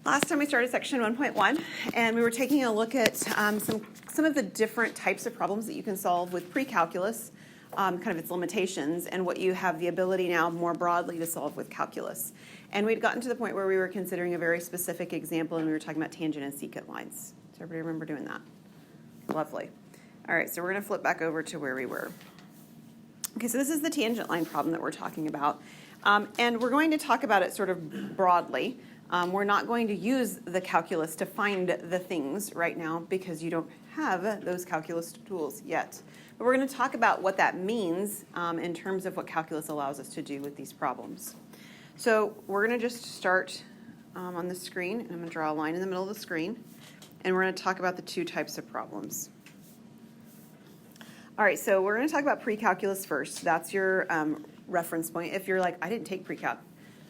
Last time we started section 1.1, and we were taking a look at some of the different types of problems that you can solve with pre-calculus, kind of its limitations, and what you have the ability now more broadly to solve with calculus. And we'd gotten to the point where we were considering a very specific example, and we were talking about tangent and secant lines. Does everybody remember doing that? Lovely. All right, so we're going to flip back over to where we were. Okay, so this is the tangent line problem that we're talking about. And we're going to talk about it sort of broadly. We're not going to use the calculus to find the things right now because you don't have those calculus tools yet. But we're going to talk about what that means in terms of what calculus allows us to do with these problems. So we're going to just start on the screen, and I'm going to draw a line in the middle of the screen, and we're going to talk about the two types of problems. All right, so we're going to talk about pre-calculus first. That's your reference point. If you're like, I didn't take pre-calc.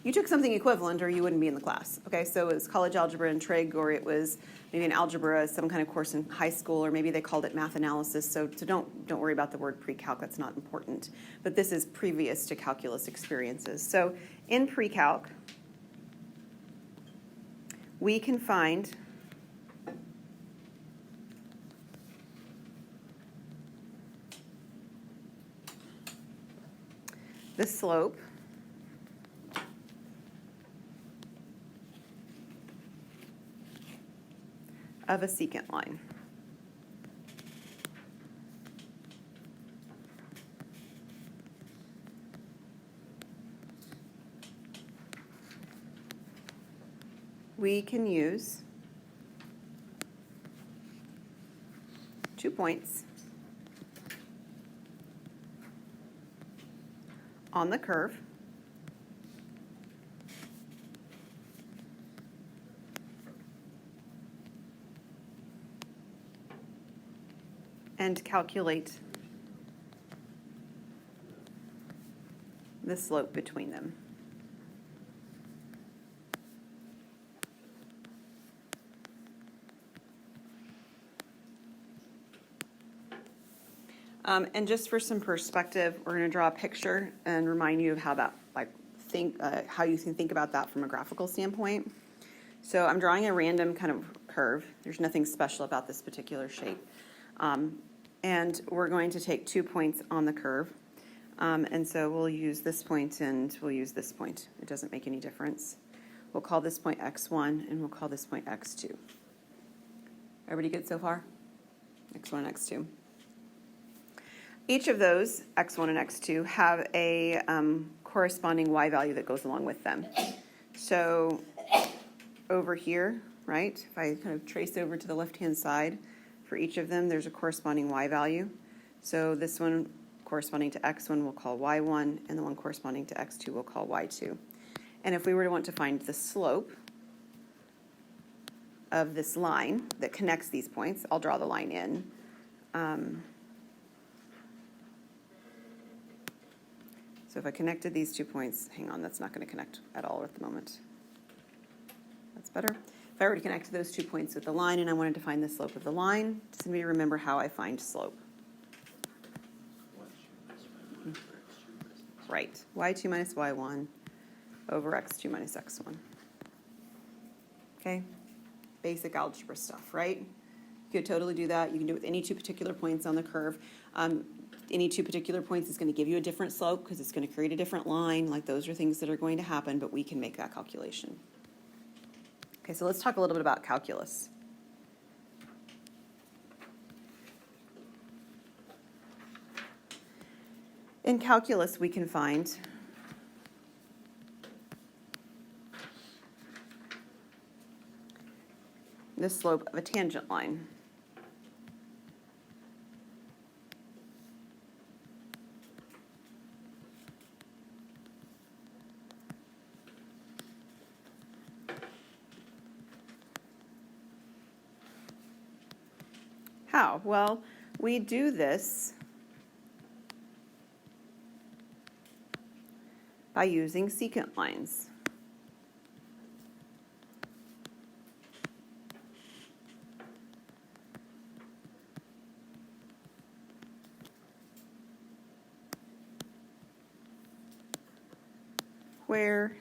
You took something equivalent or you wouldn't be in the class. Okay, so it was college algebra and trig, or it was maybe an algebra, some kind of course in high school, or maybe they called it math analysis. So don't worry about the word pre-calc, that's not important. But this is previous to calculus experiences. So in pre-calc, we can find the slope of a secant line. We can use 2 points on the curve and calculate the slope between them. And just for some perspective, we're going to draw a picture and remind you of how that, how you can think about that from a graphical standpoint. So I'm drawing a random kind of curve. There's nothing special about this particular shape. And we're going to take 2 points on the curve. And so we'll use this point and we'll use this point. It doesn't make any difference. We'll call this point x1 and we'll call this point x2. Everybody good so far? x1 and x2. Each of those, x1 and x2, have a corresponding y value that goes along with them. So over here, right, if I kind of trace over to the left-hand side, for each of them, there's a corresponding y value. So this one corresponding to x1 we'll call y1, and the one corresponding to x2 we'll call y2. And if we were to want to find the slope of this line that connects these points, I'll draw the line in. So if I connected these 2 points, hang on, that's not going to connect at all at the moment. That's better. If I were to connect those 2 points with the line and I wanted to find the slope of the line, does anybody remember how I find slope? Right, y2 minus y1 over x2 minus x1. Okay, basic algebra stuff, right? You could totally do that. You can do it with any 2 particular points on the curve. Any 2 particular points is going to give you a different slope because it's going to create a different line. Like those are things that are going to happen, but we can make that calculation. Okay, so let's talk a little bit about calculus. In calculus, we can find the slope of a tangent line. How? Well, we do this by using secant lines. where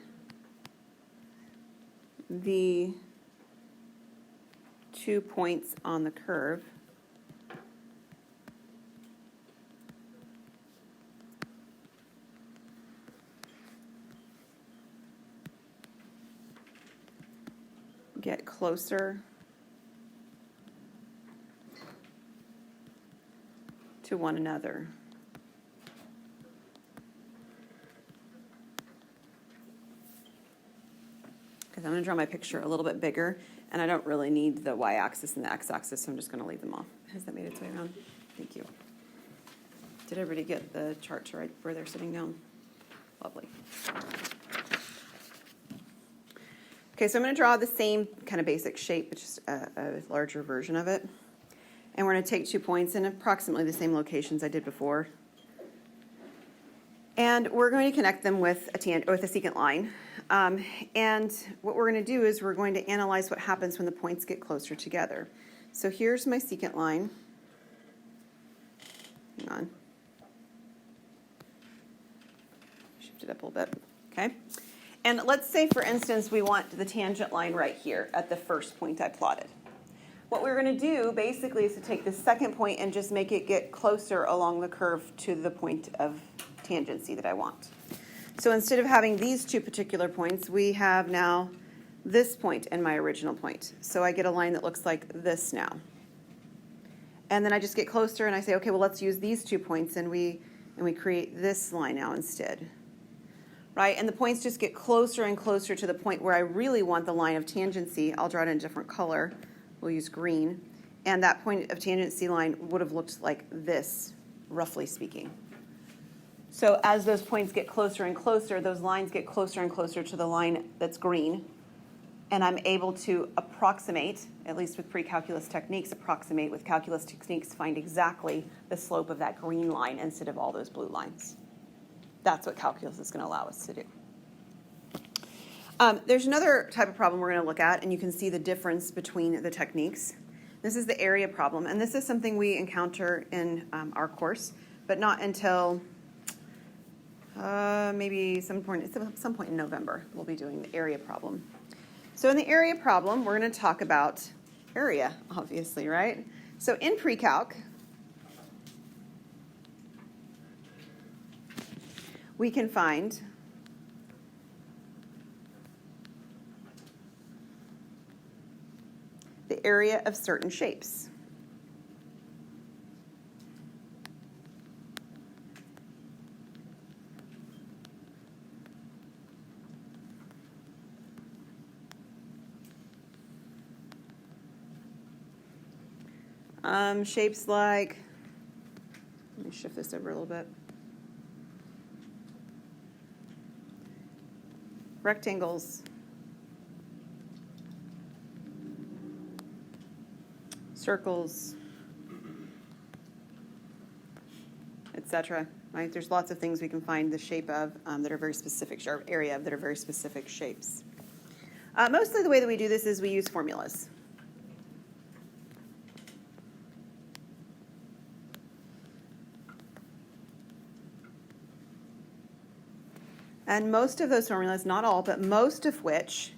the 2 points on the curve. Get closer to one another. Because I'm going to draw my picture a little bit bigger, and I don't really need the y-axis and the x-axis, so I'm just going to leave them off. Has that made its way around? Thank you. Did everybody get the chart to right where they're sitting down? Lovely. Okay, so I'm going to draw the same kind of basic shape, but just a larger version of it. And we're going to take 2 points in approximately the same locations I did before. And we're going to connect them with a secant line. And what we're going to do is we're going to analyze what happens when the points get closer together. So here's my secant line. Hang on. Shift it up a little bit. Okay. And let's say, for instance, we want the tangent line right here at the first point I plotted. What we're going to do basically is to take the second point and just make it get closer along the curve to the point of tangency that I want. So instead of having these 2 particular points, we have now this point and my original point. So I get a line that looks like this now. And then I just get closer and I say, okay, well, let's use these 2 points, and we create this line now instead. Right? And the points just get closer and closer to the point where I really want the line of tangency. I'll draw it in a different color. We'll use green. And that point of tangency line would have looked like this, roughly speaking. So as those points get closer and closer, those lines get closer and closer to the line that's green. And I'm able to approximate, at least with pre-calculus techniques, approximate with calculus techniques, find exactly the slope of that green line instead of all those blue lines. That's what calculus is going to allow us to do. There's another type of problem we're going to look at, and you can see the difference between the techniques. This is the area problem, and this is something we encounter in our course, but not until maybe some point in November we'll be doing the area problem. So in the area problem, we're going to talk about area, obviously, right? So in pre-calc, we can find the area of certain shapes. Shapes like, let me shift this over a little bit. Rectangles, circles, etc. Right? There's lots of things we can find the shape of that are very specific, or area of that are very specific shapes. Mostly the way that we do this is we use formulas. And most of those formulas, not all, but most of which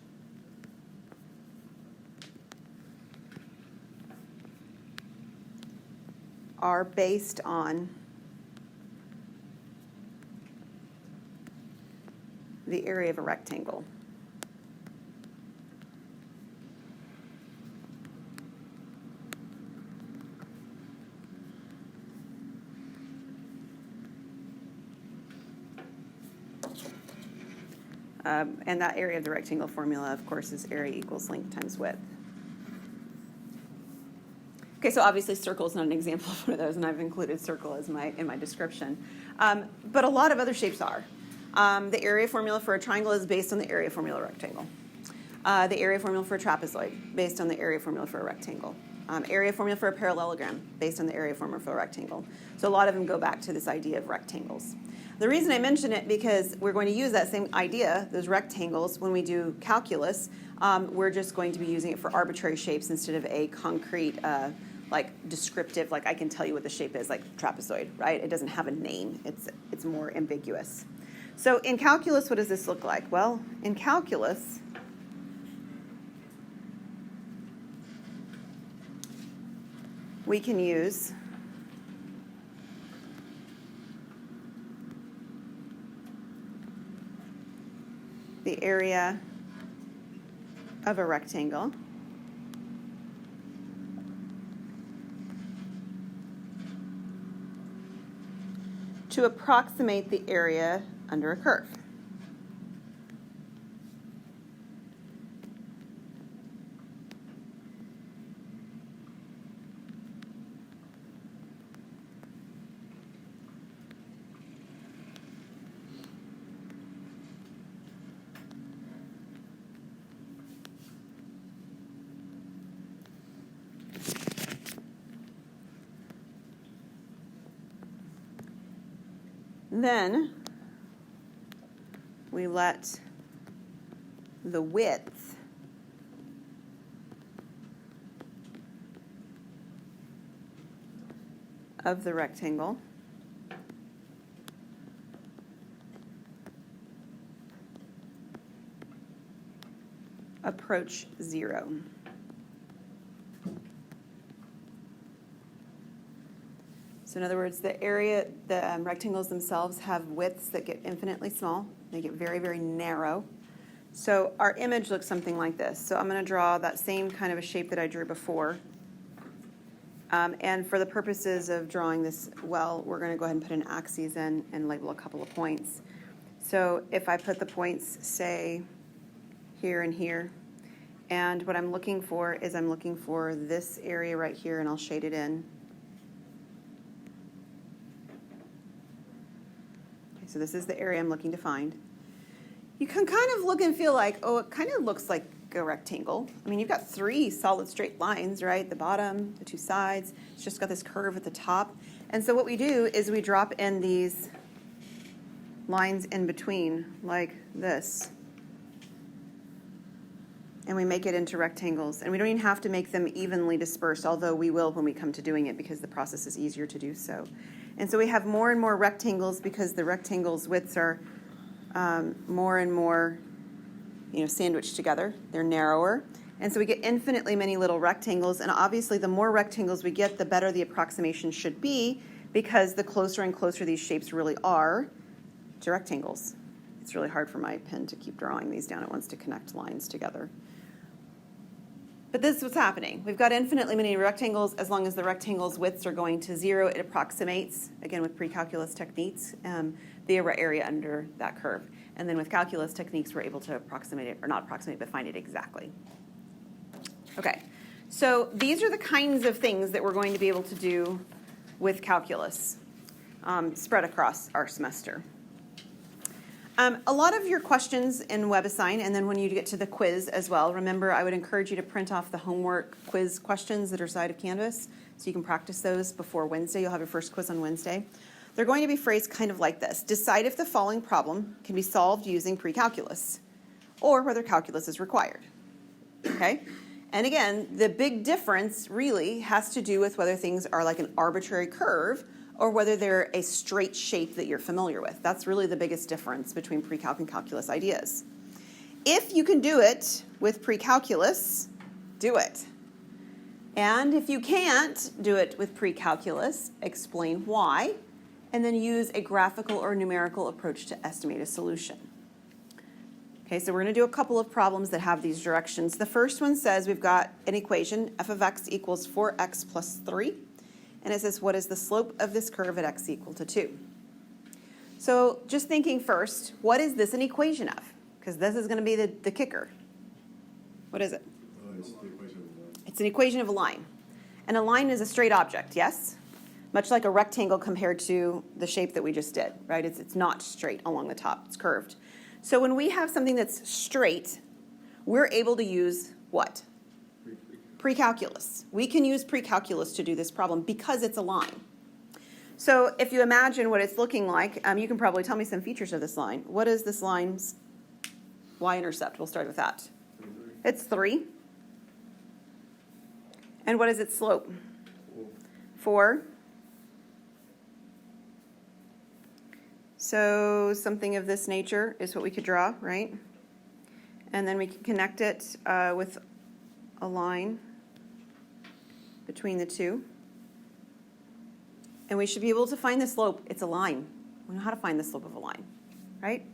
are based on the area of a rectangle. And that area of the rectangle formula, of course, is area equals length times width. Okay, so obviously circle is not an example of one of those, and I've included circle as in my description. But a lot of other shapes are. The area formula for a triangle is based on the area formula of a rectangle. The area formula for a trapezoid, based on the area formula for a rectangle. Area formula for a parallelogram, based on the area formula for a rectangle. So a lot of them go back to this idea of rectangles. The reason I mention it, because we're going to use that same idea, those rectangles, when we do calculus. We're just going to be using it for arbitrary shapes instead of a concrete, like descriptive, like I can tell you what the shape is, like trapezoid, right? It doesn't have a name. It's more ambiguous. So in calculus, what does this look like? Well, in calculus, we can use the area of a rectangle to approximate the area under a curve. Then we let the width of the rectangle approach 0. So in other words, the rectangles themselves have widths that get infinitely small. They get very, very narrow. So our image looks something like this. So I'm going to draw that same kind of a shape that I drew before. And for the purposes of drawing this well, we're going to go ahead and put an axes in and label a couple of points. So if I put the points, say, here and here, and what I'm looking for is I'm looking for this area right here, and I'll shade it in. So this is the area I'm looking to find. You can kind of look and feel like, oh, it kind of looks like a rectangle. I mean, you've got 3 solid straight lines, right? The bottom, the 2 sides. It's just got this curve at the top. And so what we do is we drop in these lines in between, like this. And we make it into rectangles. And we don't even have to make them evenly dispersed, although we will when we come to doing it because the process is easier to do so. And so we have more and more rectangles because the rectangles' widths are more and more, sandwiched together. They're narrower. And so we get infinitely many little rectangles. And obviously, the more rectangles we get, the better the approximation should be because the closer and closer these shapes really are to rectangles. It's really hard for my pen to keep drawing these down. It wants to connect lines together. But this is what's happening. We've got infinitely many rectangles. As long as the rectangles' widths are going to 0, it approximates, again with pre-calculus techniques, the area under that curve. And then with calculus techniques, we're able to approximate it, or not approximate, but find it exactly. Okay, so these are the kinds of things that we're going to be able to do with calculus spread across our semester. A lot of your questions in WebAssign, and then when you get to the quiz as well, remember I would encourage you to print off the homework quiz questions that are side of Canvas so you can practice those before Wednesday. You'll have your first quiz on Wednesday. They're going to be phrased kind of like this. Decide if the following problem can be solved using pre-calculus or whether calculus is required. Okay? And again, the big difference really has to do with whether things are like an arbitrary curve or whether they're a straight shape that you're familiar with. That's really the biggest difference between pre-calc and calculus ideas. If you can do it with pre-calculus, do it. And if you can't do it with pre-calculus, explain why, and then use a graphical or numerical approach to estimate a solution. Okay, so we're going to do a couple of problems that have these directions. The first one says we've got an equation, f of x equals 4x plus 3. And it says, what is the slope of this curve at x equal to 2? So just thinking first, what is this an equation of? Because this is going to be the kicker. What is it? It's the equation of a line. It's an equation of a line. And a line is a straight object, yes? Much like a rectangle compared to the shape that we just did, right? It's not straight along the top. It's curved. So when we have something that's straight, we're able to use what? Pre-calculus. We can use pre-calculus to do this problem because it's a line. So if you imagine what it's looking like, you can probably tell me some features of this line. What is this line's y-intercept? We'll start with that. It's 3. And what is its slope? 4. So something of this nature is what we could draw, right? And then we can connect it with a line between the two. and we should be able to find the slope. It's a line. We know how to find the slope of a line, right?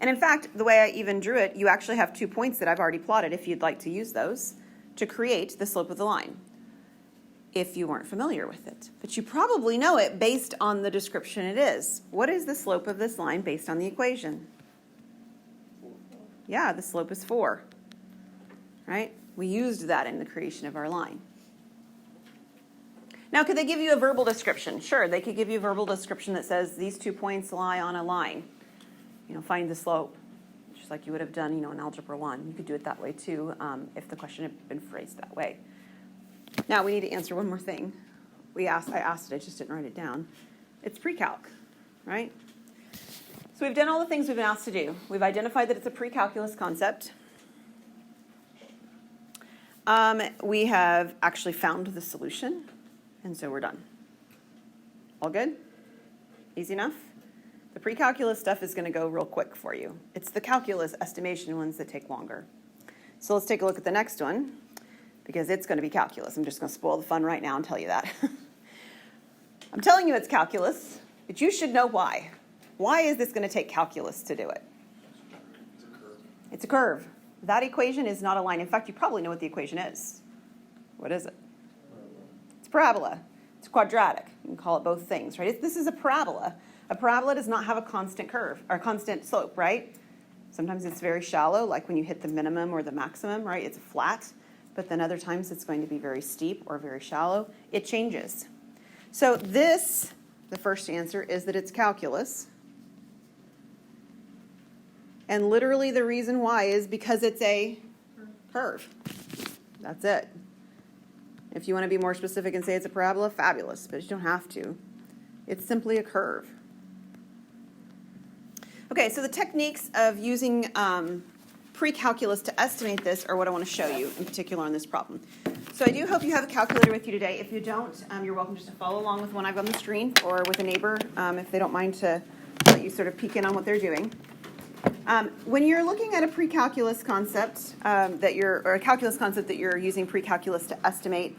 And in fact, the way I even drew it, you actually have 2 points that I've already plotted if you'd like to use those to create the slope of the line, if you weren't familiar with it. But you probably know it based on the description it is. What is the slope of this line based on the equation? Yeah, the slope is 4, right? We used that in the creation of our line. Now, could they give you a verbal description? Sure, they could give you a verbal description that says these 2 points lie on a line. Find the slope, just like you would have done, in Algebra 1. You could do it that way too, if the question had been phrased that way. Now, we need to answer one more thing. I asked it, I just didn't write it down. It's pre-calc, right? So we've done all the things we've been asked to do. We've identified that it's a pre-calculus concept. We have actually found the solution, and so we're done. All good? Easy enough? The pre-calculus stuff is going to go real quick for you. It's the calculus estimation ones that take longer. So let's take a look at the next one, because it's going to be calculus. I'm just going to spoil the fun right now and tell you that. I'm telling you it's calculus, but you should know why. Why is this going to take calculus to do it? It's a curve. That equation is not a line. In fact, you probably know what the equation is. What is it? It's a parabola. It's quadratic. You can call it both things, right? This is a parabola. A parabola does not have a constant curve or constant slope, right? Sometimes it's very shallow, like when you hit the minimum or the maximum, right? It's flat. But then other times it's going to be very steep or very shallow. It changes. So the first answer is that it's calculus. And literally the reason why is because it's a curve. That's it. If you want to be more specific and say it's a parabola, fabulous, but you don't have to. It's simply a curve. Okay, so the techniques of using pre-calculus to estimate this are what I want to show you in particular on this problem. So I do hope you have a calculator with you today. If you don't, you're welcome just to follow along with one I've on the screen or with a neighbor if they don't mind to let you sort of peek in on what they're doing. When you're looking at a pre-calculus concept or a calculus concept that you're using pre-calculus to estimate,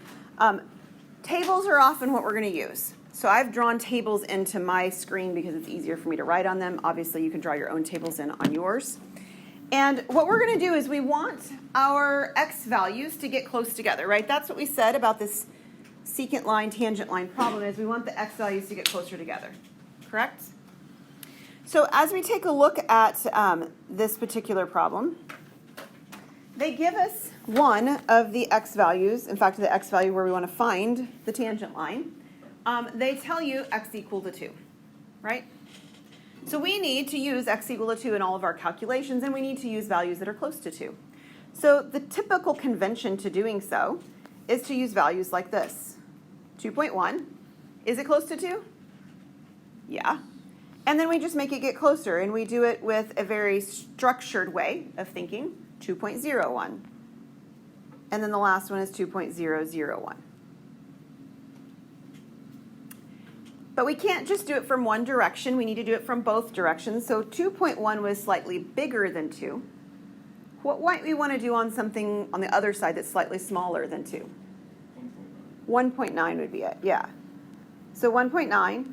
tables are often what we're going to use. So I've drawn tables into my screen because it's easier for me to write on them. Obviously, you can draw your own tables in on yours. And what we're going to do is we want our x values to get close together, right? That's what we said about this secant line, tangent line problem is we want the x values to get closer together, correct? So as we take a look at this particular problem, they give us one of the x values, in fact, the x value where we want to find the tangent line. They tell you x equal to 2, right? So we need to use x equal to 2 in all of our calculations, and we need to use values that are close to 2. So the typical convention to doing so is to use values like this. 2.1, is it close to 2? Yeah. And then we just make it get closer, and we do it with a very structured way of thinking, 2.01. And then the last one is 2.001. But we can't just do it from one direction. We need to do it from both directions. So 2.1 was slightly bigger than 2. What might we want to do on something on the other side that's slightly smaller than 2? 1.9 would be it, yeah. So 1.9,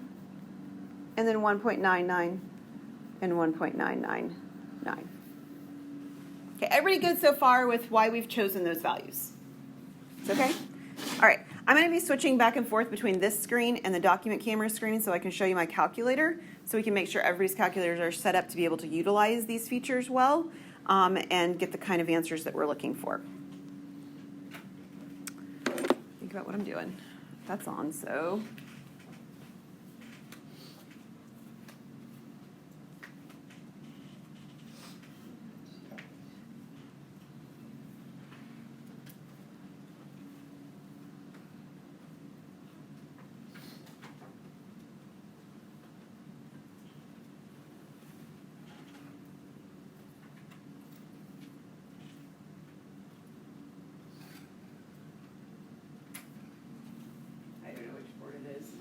and then 1.99, and 1.999. Okay, everybody good so far with why we've chosen those values? It's okay? All right, I'm going to be switching back and forth between this screen and the document camera screen so I can show you my calculator, so we can make sure everybody's calculators are set up to be able to utilize these features well and get the kind of answers that we're looking for. Think about what I'm doing. That's on, so... I don't know which board it is.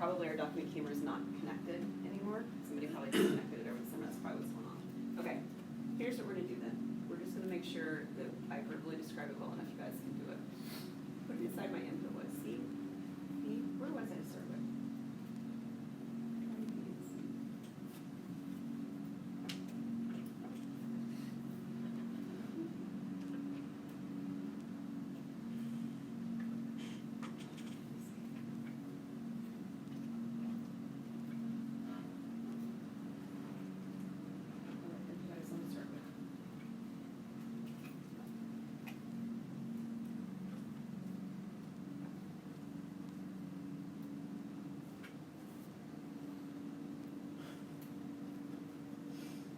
probably our document camera is not connected anymore. Somebody probably disconnected it over the summer. That's probably what's going on. Okay, here's what we're gonna do then. We're just gonna make sure that I verbally describe it well enough you guys can do it. Put it inside my input was C, B, where was I to start with?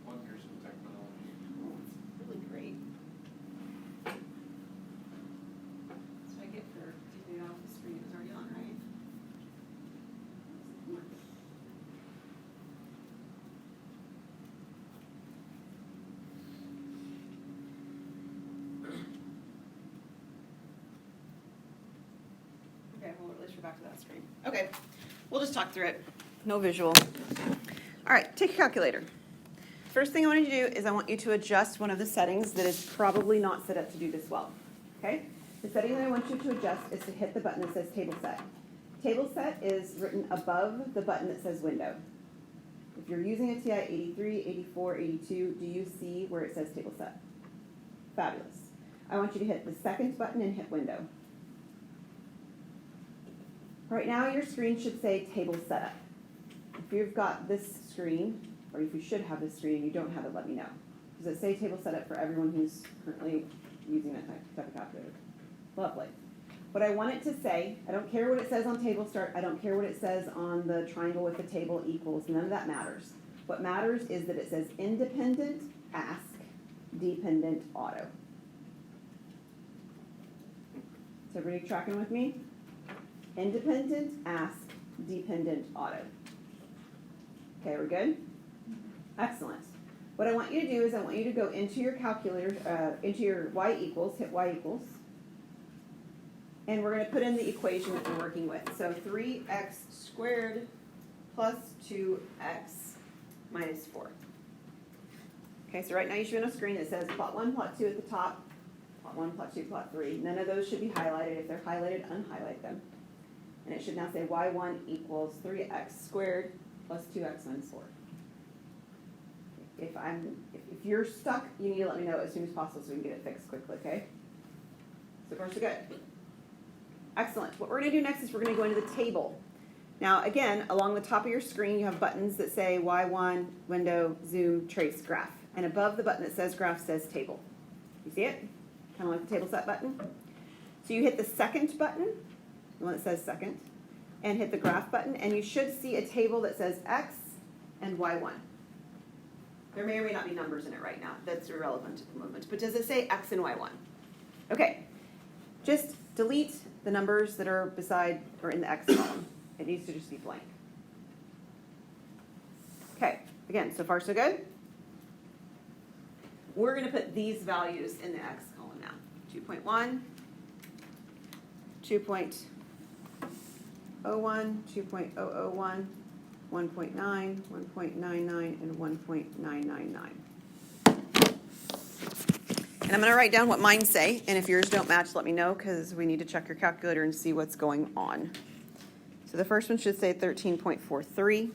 One years of technology. Oh, it's really great. That's what I get for taking it off the screen. It was already on, right? Okay, well, at least we're back to that screen. Okay, we'll just talk through it. No visual. All right, take your calculator. First thing I want you to do is I want you to adjust one of the settings that is probably not set up to do this well. Okay? The setting that I want you to adjust is to hit the button that says Table Set. Table Set is written above the button that says Window. If you're using a TI 83, 84, 82, do you see where it says Table Set? Fabulous. I want you to hit the second button and hit Window. Right now your screen should say Table Setup. If you've got this screen, or if you should have this screen and you don't have it, let me know. Does it say Table Setup for everyone who's currently using that type of calculator? Lovely. What I want it to say, I don't care what it says on Table Start, I don't care what it says on the triangle with the table equals, none of that matters. What matters is that it says Independent Ask Dependent Auto. Is everybody tracking with me? Independent Ask Dependent Auto. Okay, we're good? Excellent. What I want you to do is I want you to go into your calculator, into your y equals, hit y equals, and we're going to put in the equation that we're working with. So 3x squared plus 2x minus 4. Okay, so right now you should be on a screen that says plot 1, plot 2 at the top, plot 1, plot 2, plot 3. None of those should be highlighted. If they're highlighted, unhighlight them. And it should now say y1 equals 3x squared plus 2x minus 4. If you're stuck, you need to let me know as soon as possible so we can get it fixed quickly, okay? So far so good. Excellent. What we're going to do next is we're going to go into the table. Now again, along the top of your screen you have buttons that say Y1, Window, Zoom, Trace, Graph. And above the button that says Graph says Table. You see it? Kind of like the Table Set button. So you hit the second button, the one that says second, and hit the Graph button, and you should see a table that says X and Y1. There may or may not be numbers in it right now. That's irrelevant at the moment. But does it say X and Y1? Okay. Just delete the numbers that are beside or in the X column. It needs to just be blank. Okay. Again, so far so good. We're going to put these values in the X column now. 2.1, 2.01, 2.001, 1.9, 1.99, and 1.999. And I'm going to write down what mine say, and if yours don't match, let me know, because we need to check your calculator and see what's going on. So the first one should say 13.43,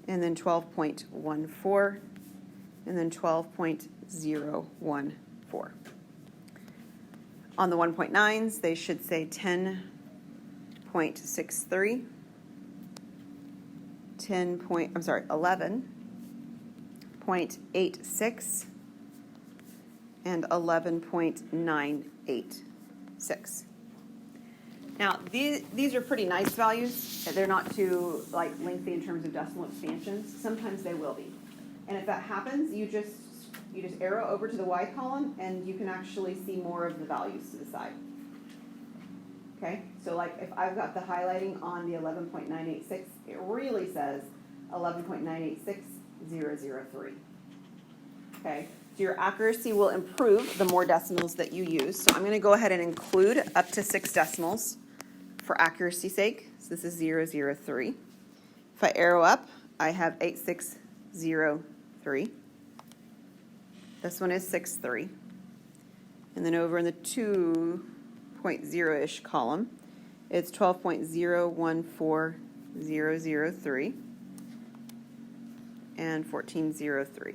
and then 12.14, and then 12.014. On the 1.9s, they should say 10.63. 11.86 and 11.986. Now these are pretty nice values. They're not too lengthy in terms of decimal expansions. Sometimes they will be, and if that happens, you just arrow over to the Y column, and you can actually see more of the values to the side. Okay, so if I've got the highlighting on the 11.986, it really says 11.986003. Okay, so your accuracy will improve the more decimals that you use. So I'm going to go ahead and include up to 6 decimals for accuracy's sake. So this is 0, 0, 3. If I arrow up, I have 8, 6, 0, 3. This one is 6, 3. And then over in the 2.0-ish column, it's 12.014003 and 1403.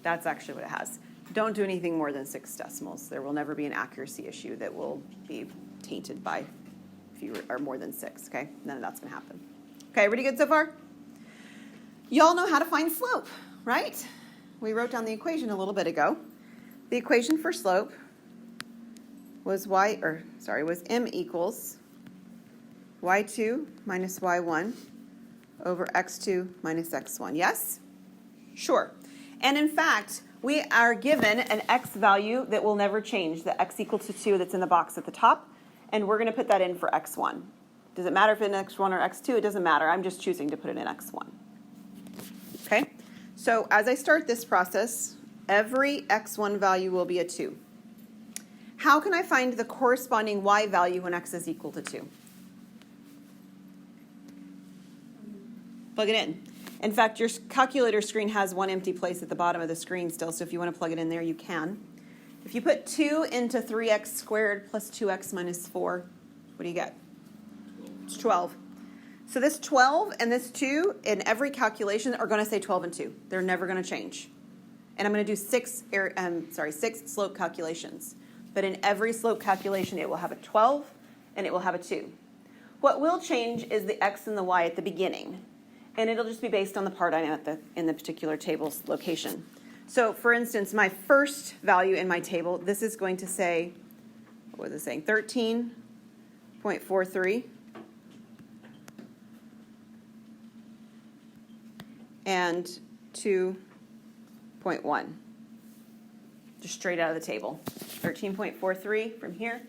That's actually what it has. Don't do anything more than 6 decimals. There will never be an accuracy issue that will be tainted by fewer or more than 6, okay? None of that's going to happen. Okay, everybody good so far? Y'all know how to find slope, right? We wrote down the equation a little bit ago. The equation for slope was m equals y2 minus y1 over x2 minus x1. Yes? Sure. And in fact, we are given an x value that will never change, the x equal to 2 that's in the box at the top, and we're going to put that in for x1. Does it matter if it's x1 or x2? It doesn't matter. I'm just choosing to put it in x1. Okay? So as I start this process, every x1 value will be a 2. How can I find the corresponding y value when x is equal to 2? Plug it in. In fact, your calculator screen has one empty place at the bottom of the screen still, so if you want to plug it in there, you can. If you put 2 into 3x squared plus 2x minus 4, what do you get? It's 12. So this 12 and this 2 in every calculation are going to say 12 and 2. They're never going to change. And I'm going to do 6 slope calculations. But in every slope calculation, it will have a 12 and it will have a 2. What will change is the x and the y at the beginning. And it'll just be based on the part I'm at in the particular table's location. So for instance, my first value in my table, this is going to say, what was it saying, 13.43. And 2.1. Just straight out of the table. 13.43 from here,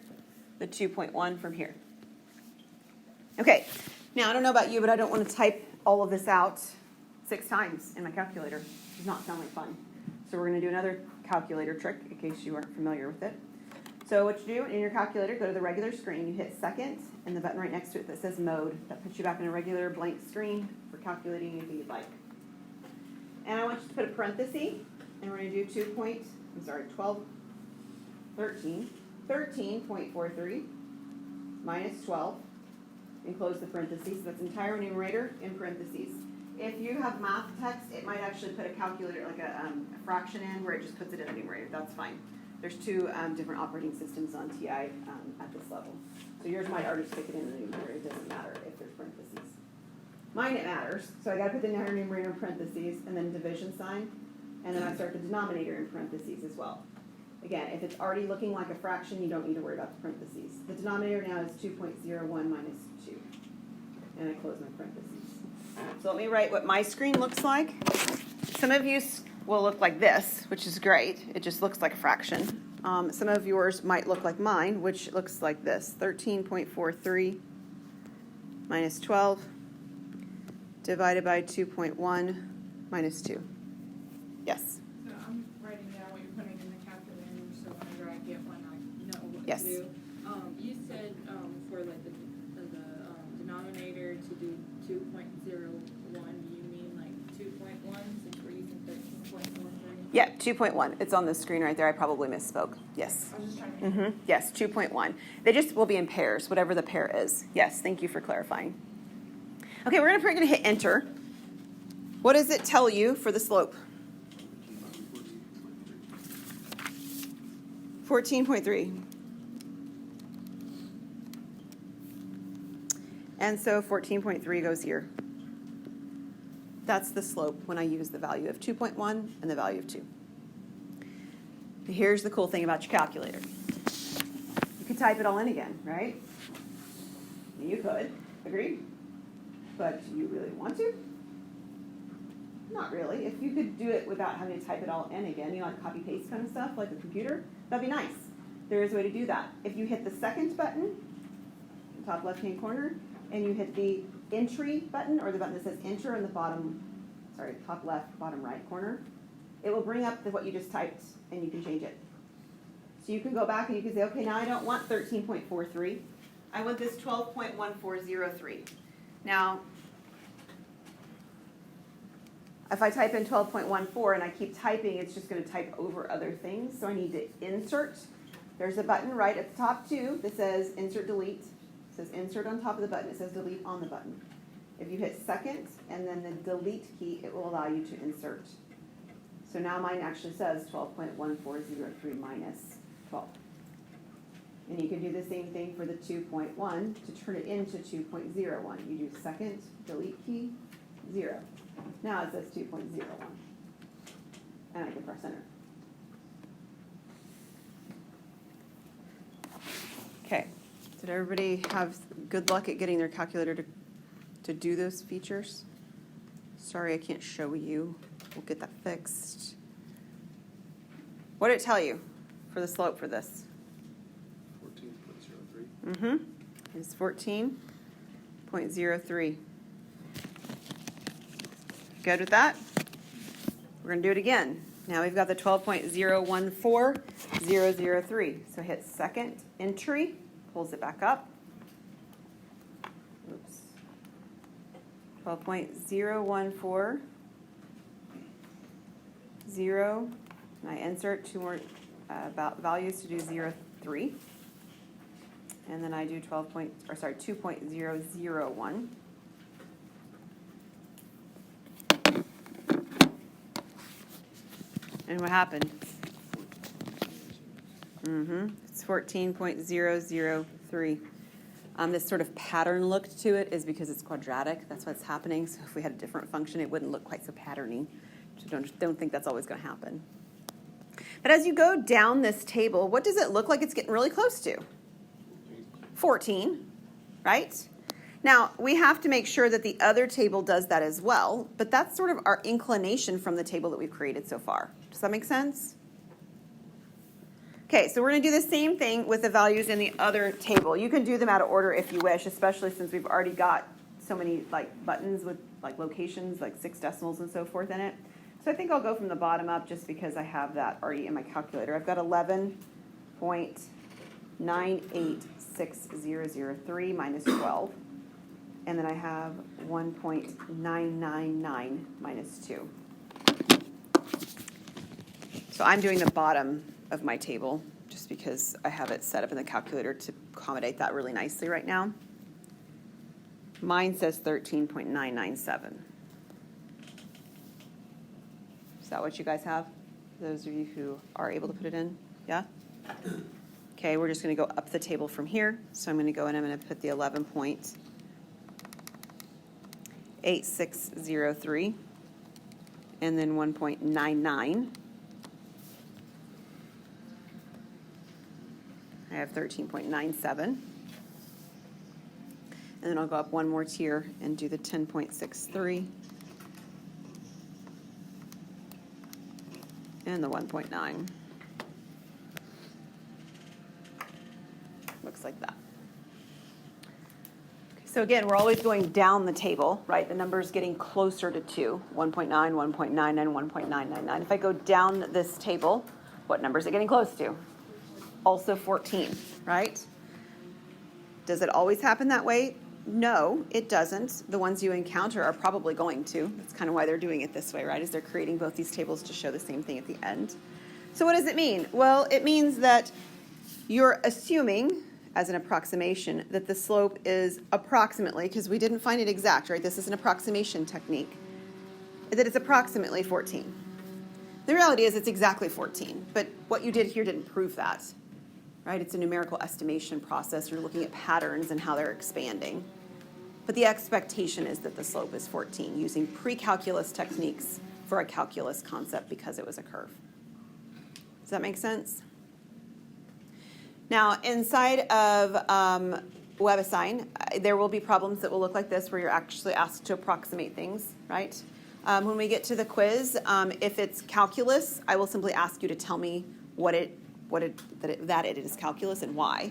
the 2.1 from here. Okay, now I don't know about you, but I don't want to type all of this out 6 times in my calculator. It does not sound like fun. So we're going to do another calculator trick in case you aren't familiar with it. So what you do in your calculator, go to the regular screen, you hit second, and the button right next to it that says mode. That puts you back in a regular blank screen for calculating anything you'd like. And I want you to put a parenthesis, and we're going to do 13.43 minus 12, and close the parentheses. So that's entire numerator in parentheses. If you have math text, it might actually put a calculator, like a fraction in, where it just puts it in the numerator. That's fine. There's 2 different operating systems on TI at this level. So yours might already stick it in the numerator. It doesn't matter if there's parentheses. Mine, it matters. So I got to put the entire numerator in parentheses, and then division sign, and then I start the denominator in parentheses as well. Again, if it's already looking like a fraction, you don't need to worry about the parentheses. The denominator now is 2.01 minus 2. And I close my parentheses. So let me write what my screen looks like. Some of you will look like this, which is great. It just looks like a fraction. Some of yours might look like mine, which looks like this. 13.43 minus 12 divided by 2.1 minus 2. Yes? So I'm writing down what you're putting in the calculator, so whenever I get one, I know what Yes. to do. You said for like the denominator to do 2.01, do you mean like 2.1 since we're using 13.43? Yeah, 2.1. It's on the screen right there. I probably misspoke. Yes. I was just trying to Yes, 2.1. They just will be in pairs, whatever the pair is. Yes, thank you for clarifying. Okay, we're going to hit enter. What does it tell you for the slope? 14.3. And so 14.3 goes here. That's the slope when I use the value of 2.1 and the value of 2. Here's the cool thing about your calculator. You could type it all in again, right? You could. Agreed? But do you really want to? Not really. If you could do it without having to type it all in again, you know, like copy-paste kind of stuff, like a computer, that'd be nice. There is a way to do that. If you hit the second button, the top left-hand corner, and you hit the entry button, or the button that says enter in the top left, bottom right corner, it will bring up what you just typed, and you can change it. So you can go back and you can say, okay, now I don't want 13.43. I want this 12.1403. Now, if I type in 12.14 and I keep typing, it's just going to type over other things. So I need to insert. There's a button right at the top too that says insert delete. It says insert on top of the button. It says delete on the button. If you hit second and then the delete key, it will allow you to insert. So now mine actually says 12.1403 minus 12. And you can do the same thing for the 2.1 to turn it into 2.01. You do second, delete key, 0. Now it says 2.01. And I can press enter. Okay. Did everybody have good luck at getting their calculator to do those features? Sorry, I can't show you. We'll get that fixed. What did it tell you for the slope for this? 14.03. Mm-hmm. It's 14.03. Good with that? We're going to do it again. Now we've got the 12.014003. So hit second entry, pulls it back up. Oops. 12.0140. And I insert two more values to do 0.3. And then I do 2.001. And what happened? It's 14.003. This sort of pattern look to it is because it's quadratic. That's what's happening. So if we had a different function, it wouldn't look quite so patterny. So don't think that's always going to happen. But as you go down this table, what does it look like it's getting really close to? 14, right? Now, we have to make sure that the other table does that as well, but that's sort of our inclination from the table that we've created so far. Does that make sense? Okay, so we're going to do the same thing with the values in the other table. You can do them out of order if you wish, especially since we've already got so many like buttons with like locations, like 6 decimals and so forth in it. So I think I'll go from the bottom up just because I have that already in my calculator. I've got 11.986003 minus 12. And then I have 1.999 minus 2. So I'm doing the bottom of my table just because I have it set up in the calculator to accommodate that really nicely right now. Mine says 13.997. Is that what you guys have? Those of you who are able to put it in? Yeah? Okay, we're just going to go up the table from here. So I'm going to go and I'm going to put the 11.8603 and then 1.99. I have 13.97. And then I'll go up one more tier and do the 10.63 and the 1.9. Looks like that. So again, we're always going down the table, right? The number's getting closer to 2, 1.9, 1.9, and 1.999. If I go down this table, what number is it getting close to? Also 14, right? Does it always happen that way? No, it doesn't. The ones you encounter are probably going to. That's kind of why they're doing it this way, right? Is they're creating both these tables to show the same thing at the end. So what does it mean? Well, it means that you're assuming, as an approximation, that the slope is approximately, because we didn't find it exact, right? This is an approximation technique, that it's approximately 14. The reality is it's exactly 14, but what you did here didn't prove that, right? It's a numerical estimation process. You're looking at patterns and how they're expanding. But the expectation is that the slope is 14 using pre-calculus techniques for a calculus concept because it was a curve. Does that make sense? Now, inside of WebAssign, there will be problems that will look like this where you're actually asked to approximate things, right? When we get to the quiz, if it's calculus, I will simply ask you to tell me that it is calculus and why.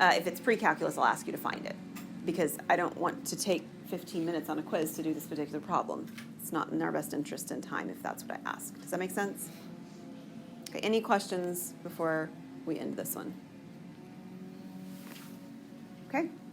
If it's pre-calculus, I'll ask you to find it because I don't want to take 15 minutes on a quiz to do this particular problem. It's not in our best interest in time if that's what I ask. Does that make sense? Okay, any questions before we end this one? Okay. Okay,